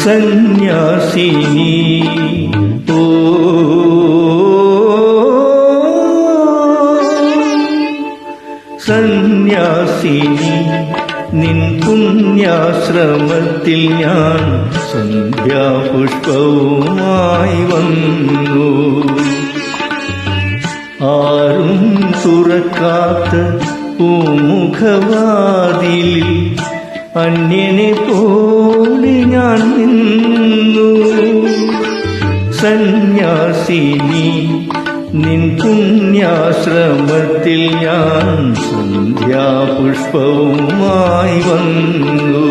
സന്യാസിനി ഓ സന്യാസിനി നിൻ പുണ്യാശ്രമത്തിൽ ഞാൻ സന്ധ്യാപുഷ്പവുമായി വന്നു. ആരും തുറക്കാത്ത പൂമുഖവാതിലിൽ അന്യനെ പോലെ ഞാൻ നിന്നു. സന്യാസിനി നിൻ പുണ്യാശ്രമത്തിൽ ഞാൻ സന്ധ്യാപുഷ്പവുമായി വന്നു.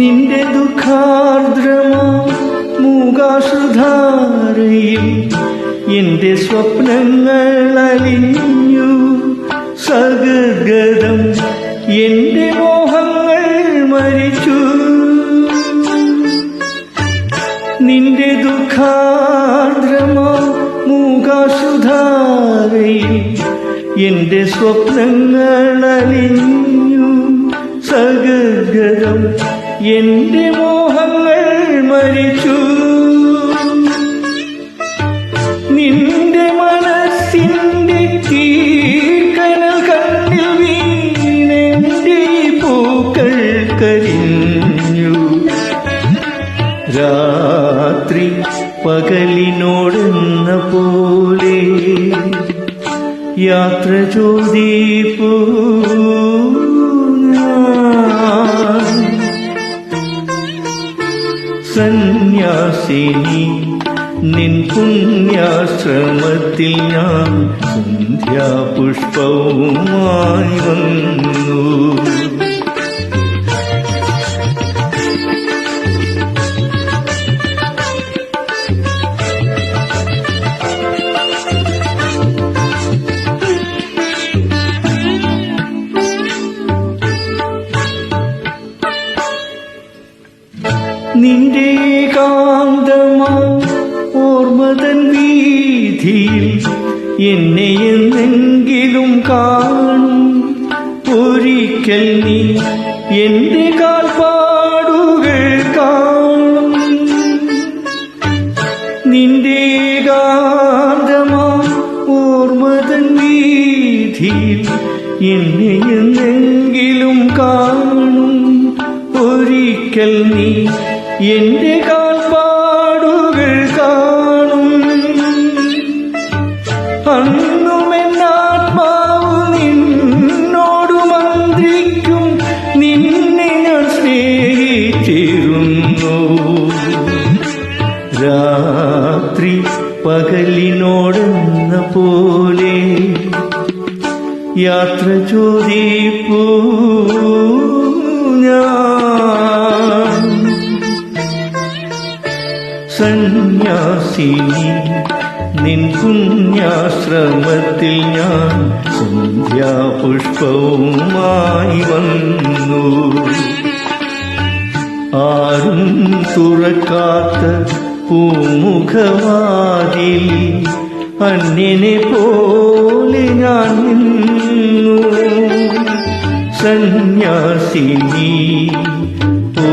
നിന്റെ ദുഃഖാർദ്രമാ മൂകാശ്രുധാരയിൽ എന്റെ സ്വപ്നങ്ങൾ അലിഞ്ഞു. സഗദ്ഗതം എന്റെ മോഹങ്ങൾ മരിച്ചു. നിന്റെ ദുഃഖാർദ്രമാ മൂകാശ്രുധാരയിൽ എന്റെ സ്വപ്നങ്ങൾ അലിഞ്ഞു. സഗദ്ഗതം എന്റെ മോഹങ്ങൾ മരിച്ചു. നിന്റെ മനസ്സിന്റെ തീക്കനൽ കണ്ണിൽ വീണെന്റെ പൂക്കൾ കരിഞ്ഞു. രാത്രി പകലിനോടെന്ന പോലെ യാത്ര ചോദിപ്പൂ. സന്യാസിനി നിൻ പുണ്യാശ്രമത്തിൽ ഞാൻ സന്ധ്യാപുഷ്പവുമായി വന്നു. നിന്റെ കാന്തമാ ഓർമ്മതൻ വീഥിയിൽ എന്നെ എന്നെങ്കിലും കാണും. ഒരിക്കൽ നീ എന്റെ കാൽപ്പാടുകൾ കാണും. നിന്റെ കാന്തമാ ഓർമ്മതൻ വീഥിയിൽ എന്നെ എന്നെങ്കിലും കാണും. ഒരിക്കൽ നീ എന്റെ കാൽപ്പാടുകൾ കാണും. അന്നുമെന്നാത്മാവ് നിന്നോടു മന്ത്രിക്കും. നിന്നെ ഞാൻ സ്നേഹിച്ചിരുന്നു. രാത്രി പകലിനോടെന്ന പോലെ യാത്ര ചോദിപ്പൂ. സന്യാസിനി നിൻ പുണ്യാശ്രമത്തിൽ ഞാൻ സന്ധ്യാപുഷ്പവുമായി വന്നു. ആരും തുറക്കാത്ത പൂമുഖവാതിൽ അന്യനെ പോലെ ഞാൻ നിന്നു. സന്യാസിനി ഓ